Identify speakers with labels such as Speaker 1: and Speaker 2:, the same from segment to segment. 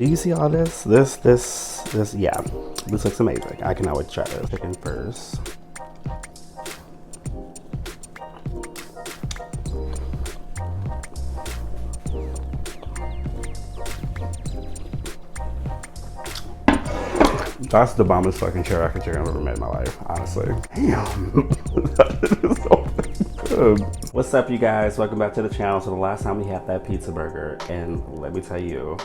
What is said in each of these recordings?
Speaker 1: Do you see all this? Yeah, this looks amazing. I cannot wait to try this. Chicken first. That's the bombest fucking teriyaki chicken I've ever made in my life, honestly. Damn. That is so good. What's up, you guys? Welcome back to the channel. So the last time we had that pizza burger, and let me tell you,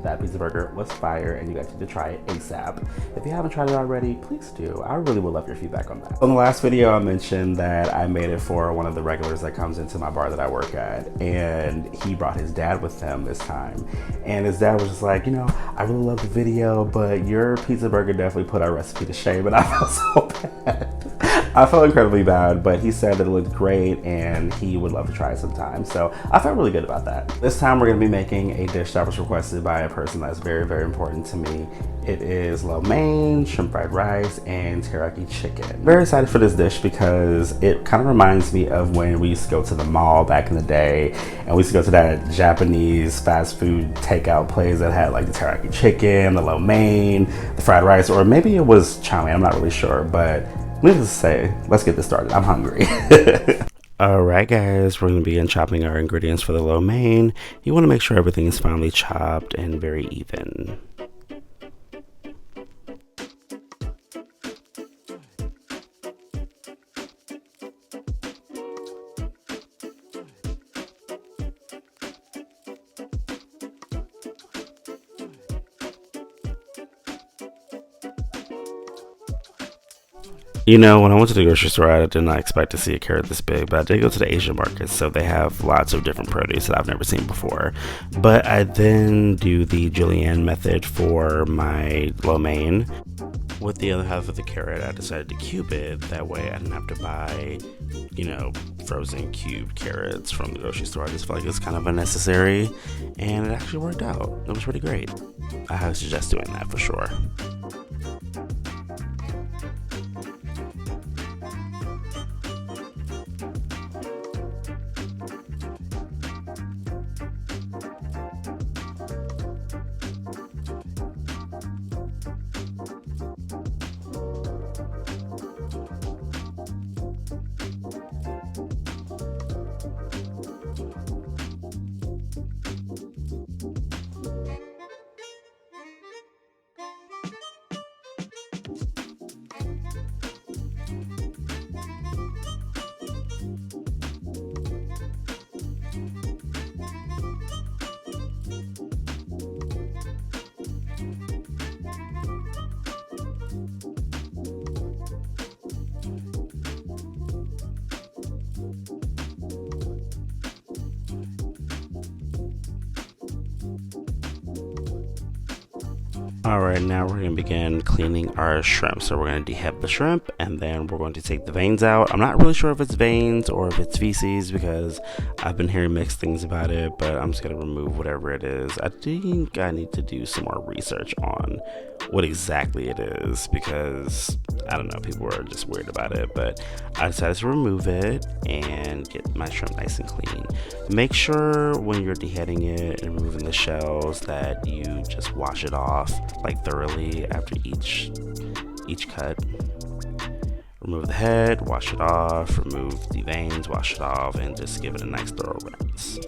Speaker 1: that pizza burger was fire, and you guys need to try it ASAP. If you haven't tried it already, please do. I really would love your feedback on that. In the last video, I mentioned that I made it for one of the regulars that comes into my bar that I work at, and he brought his dad with him this time. And his dad was just like, you know, I really love the video, but your pizza burger definitely put our recipe to shame, and I felt so bad. I felt incredibly bad, but he said that it looked great and he would love to try it sometime. So I felt really good about that. This time we're gonna be making a dish that was requested by a person that's very, very important to me. It is lo mein, shrimp fried rice, and teriyaki chicken. Very excited for this dish because it kind of reminds me of when we used to go to the mall back in the day, and we used to go to that Japanese fast food takeout place that had like the teriyaki chicken, the lo mein, the fried rice, or maybe it was chow mein, I'm not really sure, but needless to say, let's get this started. I'm hungry. Alright guys, we're going to begin chopping our ingredients for the lo mein. You want to make sure everything is finely chopped and very even. You know, when I went to the grocery store, I did not expect to see a carrot this big, but I did go to the Asian market, so they have lots of different produce that I've never seen before. But I then do the julienne method for my lo mein. With the other half of the carrot, I decided to cube it. That way I didn't have to buy, you know, frozen cubed carrots from the grocery store. I just felt like it was kind of unnecessary, and it actually worked out. It was pretty great. I highly suggest doing that for sure. Alright, now we're going to begin cleaning our shrimp. So we're going to dehead the shrimp, and then we're going to take the veins out. I'm not really sure if it's veins or if it's feces because I've been hearing mixed things about it, but I'm just going to remove whatever it is. I think I need to do some more research on what exactly it is because, I don't know, people are just weird about it, but I decided to remove it and get my shrimp nice and clean. Make sure when you're deheading it and removing the shells that you just wash it off like thoroughly after each cut. Remove the head, wash it off, remove the veins, wash it off, and just give it a nice thorough rinse.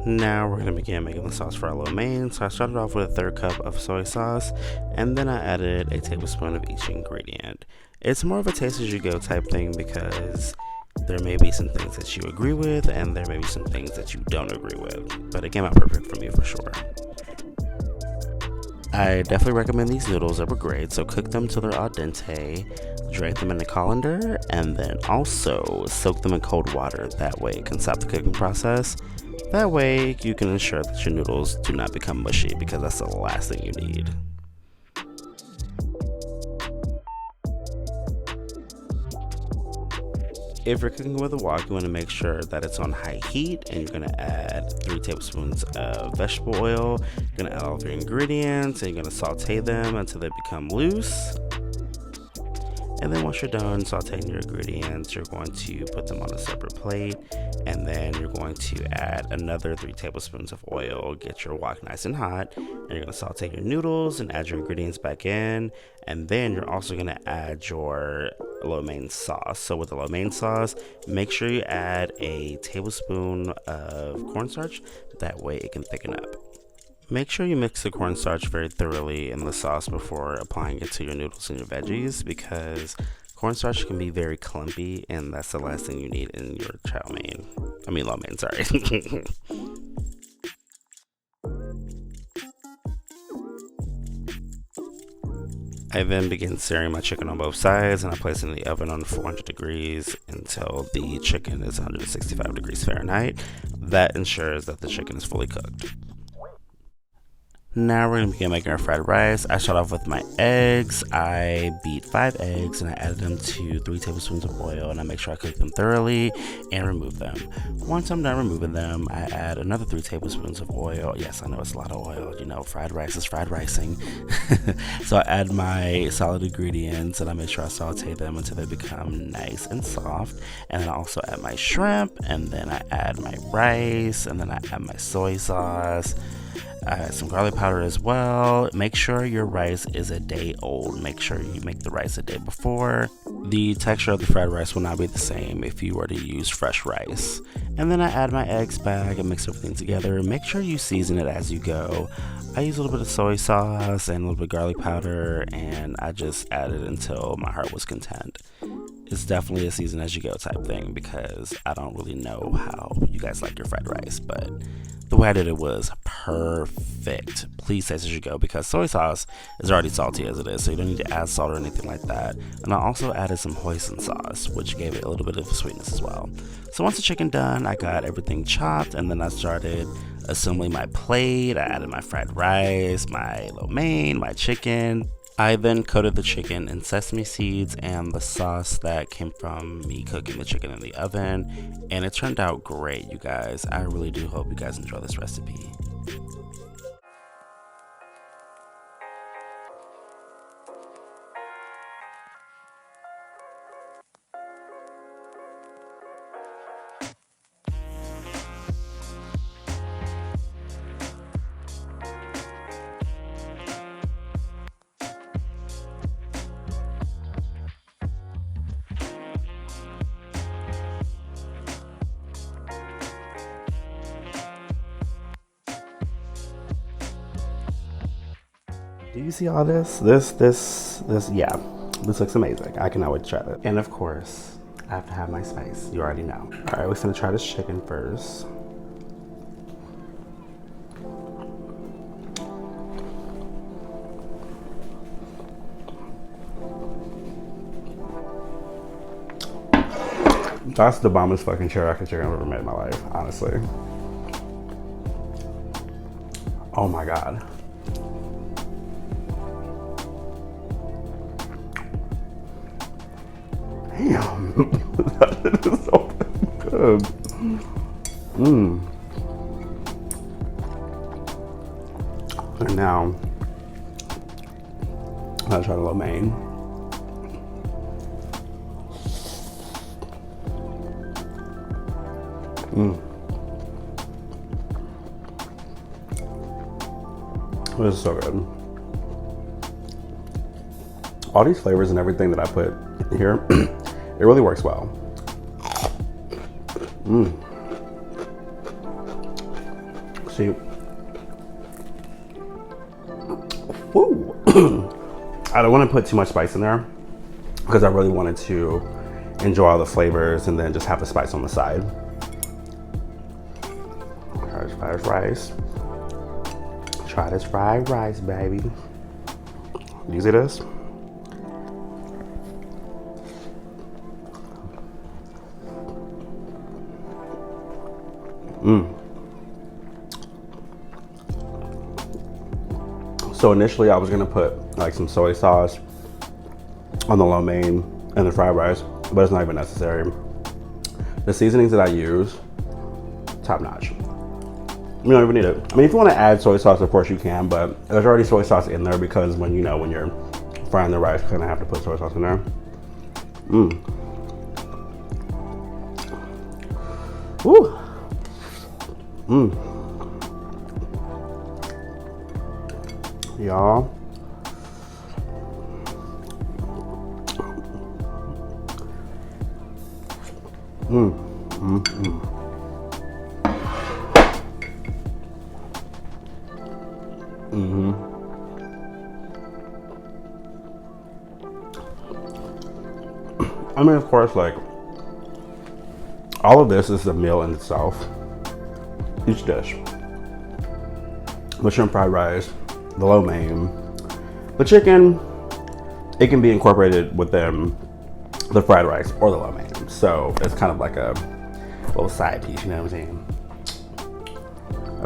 Speaker 1: Now we're going to begin making the sauce for our lo mein. So I started off with a 1/3 cup of soy sauce, and then I added a tablespoon of each ingredient. It's more of a taste as you go type thing because there may be some things that you agree with and there may be some things that you don't agree with, but it came out perfect for me for sure. I definitely recommend these noodles. They were great. So cook them till they're al dente, drain them in a colander, and then also soak them in cold water. That way it can stop the cooking process. That way you can ensure that your noodles do not become mushy because that's the last thing you need. If you're cooking with a wok, you want to make sure that it's on high heat, and you're going to add 3 tablespoons of vegetable oil. You're going to add all of your ingredients, and you're going to saute them until they become loose. And then once you're done sauteing your ingredients, you're going to put them on a separate plate, and then you're going to add another 3 tablespoons of oil. Get your wok nice and hot, and you're going to saute your noodles and add your ingredients back in, and then you're also going to add your lo mein sauce. So with the lo mein sauce, make sure you add a tablespoon of cornstarch. That way it can thicken up. Make sure you mix the cornstarch very thoroughly in the sauce before applying it to your noodles and your veggies, because cornstarch can be very clumpy, and that's the last thing you need in your lo mein, sorry. I then begin searing my chicken on both sides, and I place it in the oven on 400 degrees until the chicken is 165 degrees Fahrenheit. That ensures that the chicken is fully cooked. Now we're going to begin making our fried rice. I start off with my eggs. I beat 5 eggs and I added them to 3 tablespoons of oil, and I make sure I cook them thoroughly and remove them. Once I'm done removing them, I add another 3 tablespoons of oil. Yes, I know it's a lot of oil. You know, fried rice is fried ricing. So I add my solid ingredients and I make sure I saute them until they become nice and soft. And then I also add my shrimp, and then I add my rice, and then I add my soy sauce. I add some garlic powder as well. Make sure your rice is a day old. Make sure you make the rice a day before. The texture of the fried rice will not be the same if you were to use fresh rice. And then I add my eggs back and mix everything together. Make sure you season it as you go. I use a little bit of soy sauce and a little bit of garlic powder, and I just added until my heart was content. It's definitely a season as you go type thing, because I don't really know how you guys like your fried rice, but the way I did it was perfect. Please taste as you go, because soy sauce is already salty as it is, so you don't need to add salt or anything like that. And I also added some hoisin sauce, which gave it a little bit of sweetness as well. So once the chicken done, I got everything chopped, and then I started assembling my plate. I added my fried rice, my lo mein, my chicken. I then coated the chicken in sesame seeds and the sauce that came from me cooking the chicken in the oven, and it turned out great, you guys. I really do hope you guys enjoy this recipe. Do you see all this? Yeah, this looks amazing. I cannot wait to try it. And of course, I have to have my spice. You already know. All right, we're gonna try this chicken first. That's the bombest fucking teriyaki chicken I've ever made in my life, honestly. Oh my God. Damn, that is so good. And now, I'll try the lo mein. This is so good. All these flavors and everything that I put here, it really works well. See, woo. I don't want to put too much spice in there because I really wanted to enjoy all the flavors and then just have the spice on the side. Try this fried rice. Try this fried rice, baby. You see this? So initially I was gonna put like some soy sauce on the lo mein and the fried rice, but it's not even necessary. The seasonings that I use, top notch. You don't even need it. I mean, if you want to add soy sauce, of course you can, but there's already soy sauce in there because when you're frying the rice, you're gonna have to put soy sauce in there. Woo. Y'all. I mean, of course, like, all of this is a meal in itself. Each dish. The shrimp fried rice, the lo mein, the chicken, it can be incorporated within the fried rice or the lo mein. So it's kind of like a little side piece, you know what I'm saying?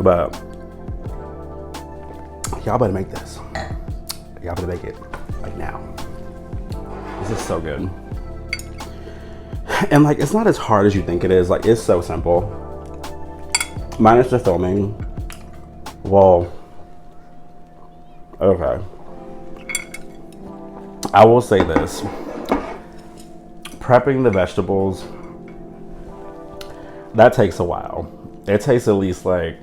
Speaker 1: But y'all better make this. Y'all better make it like now. This is so good. And like, it's not as hard as you think it is. Like, it's so simple. Minus the filming. Well, okay. I will say this. Prepping the vegetables, that takes a while. It takes at least like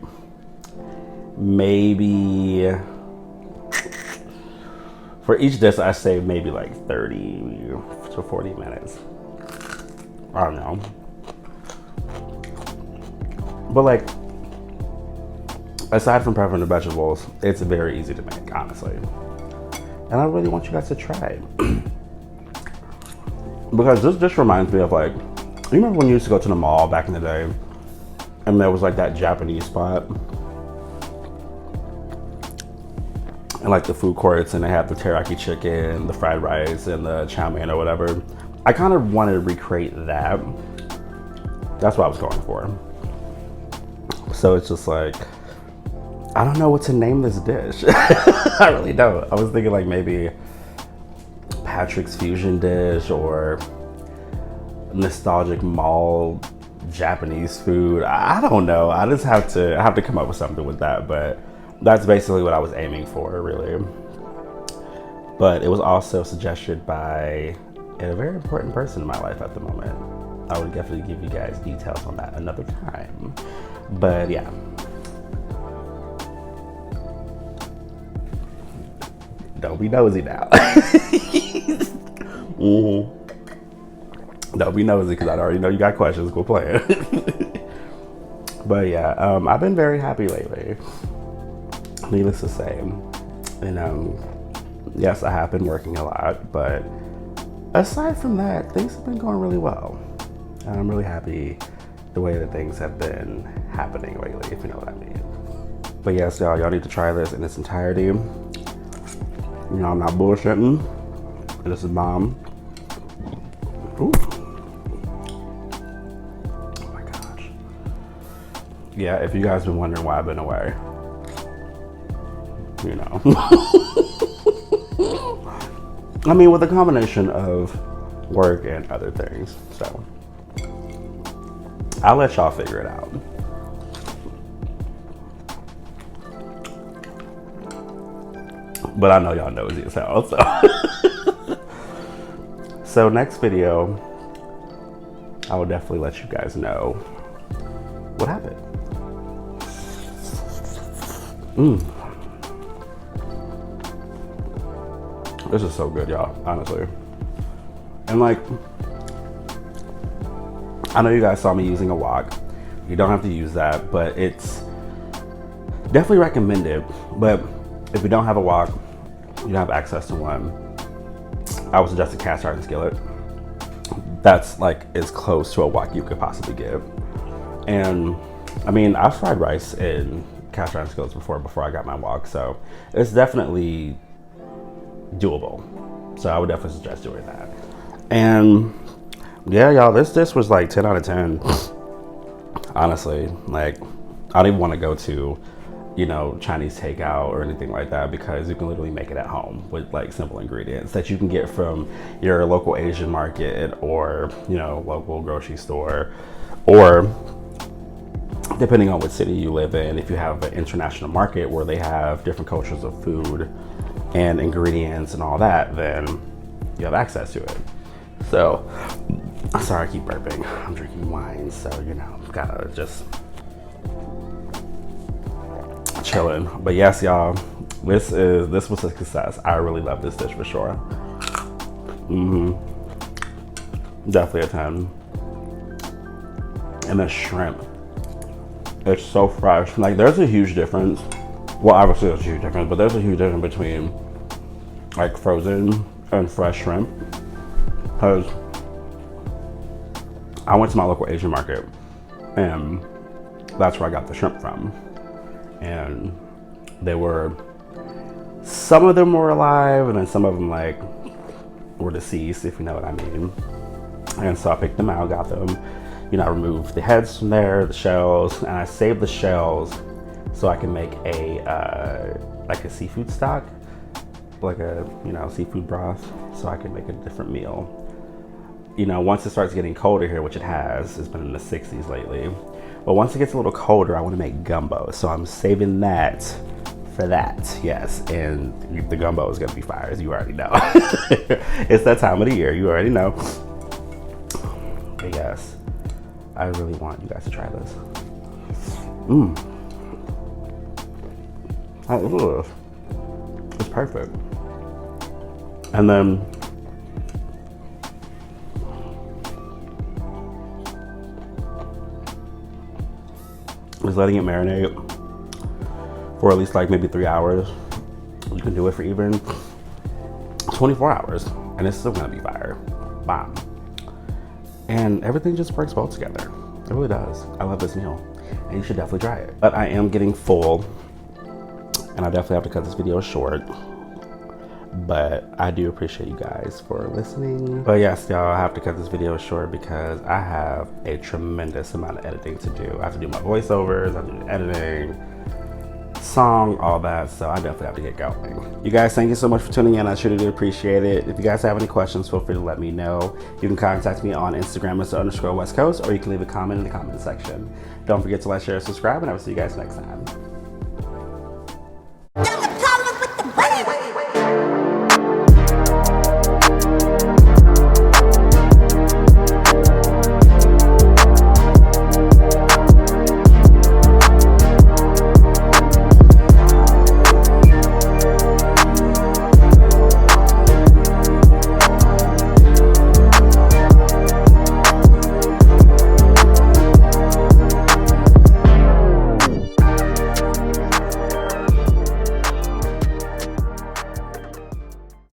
Speaker 1: maybe, for each dish I say maybe like 30 to 40 minutes. I don't know. But like, aside from prepping the vegetables, it's very easy to make, honestly. And I really want you guys to try it. Because this just reminds me of like, you remember when you used to go to the mall back in the day and there was like that Japanese spot and like the food courts, and they had the teriyaki chicken, the fried rice, and the chow mein or whatever. I kind of wanted to recreate that. That's what I was going for. So it's just like, I don't know what to name this dish. I really don't. I was thinking like maybe Patrick's fusion dish or nostalgic mall Japanese food. I don't know. I just have to come up with something with that, but that's basically what I was aiming for, really. But it was also suggested by a very important person in my life at the moment. I would definitely give you guys details on that another time. But yeah. Don't be nosy now. Don't be nosy, because I already know you got questions. Go play it. But yeah, I've been very happy lately, needless to say. And yes, I have been working a lot, but aside from that, things have been going really well. And I'm really happy the way that things have been happening lately, if you know what I mean. But yes, y'all need to try this in its entirety. You know, I'm not bullshitting. This is bomb. Ooh. Oh my gosh. Yeah, if you guys been wondering why I've been away, you know. I mean, with a combination of work and other things. So I'll let y'all figure it out. But I know y'all nosy as hell, so. So next video, I will definitely let you guys know what happened. This is so good, y'all, honestly. And like, I know you guys saw me using a wok. You don't have to use that, but it's definitely recommended. But if you don't have a wok, you don't have access to one, I would suggest a cast iron skillet. That's like as close to a wok you could possibly get. And I mean, I've fried rice in cast iron skillets before I got my wok, so it's definitely doable. So I would definitely suggest doing that. And yeah, y'all, this was like 10 out of 10. Honestly, like, I don't even want to go to you know, Chinese takeout or anything like that, because you can literally make it at home with like simple ingredients that you can get from your local Asian market or, you know, local grocery store, or depending on what city you live in, if you have an international market where they have different cultures of food and ingredients and all that, then you have access to it. So, sorry, I keep burping. I'm drinking wine, so, you know, gotta just chilling. But yes, y'all, this was a success. I really love this dish for sure. Definitely a 10. And the shrimp, it's so fresh. Like, there's a huge difference. Well, obviously there's a huge difference, but there's a huge difference between like frozen and fresh shrimp. Because I went to my local Asian market and that's where I got the shrimp from. And some of them were alive, and then some of them like were deceased, if you know what I mean. And so I picked them out, got them, you know, I removed the heads from there, the shells, and I saved the shells so I can make like a seafood stock, like a, you know, seafood broth, so I can make a different meal. You know, once it starts getting colder here, which it has, it's been in the 60s lately. But once it gets a little colder, I want to make gumbo. So I'm saving that for that, yes. And the gumbo is going to be fire, as you already know. It's that time of the year, you already know. But yes, I really want you guys to try this. It's perfect. And then just letting it marinate for at least like maybe 3 hours. You can do it for even 24 hours and it's still gonna be fire. Bomb. And everything just works well together. It really does. I love this meal and you should definitely try it. But I am getting full and I definitely have to cut this video short. But I do appreciate you guys for listening. But yes, y'all, I have to cut this video short because I have a tremendous amount of editing to do. I have to do my voiceovers, I have to do the editing, song, all that. So I definitely have to get going. You guys, thank you so much for tuning in. I truly do appreciate it. If you guys have any questions, feel free to let me know. You can contact me on Instagram, Mr.Westcoast, or you can leave a comment in the comment section. Don't forget to like, share, subscribe, and I will see you guys next time.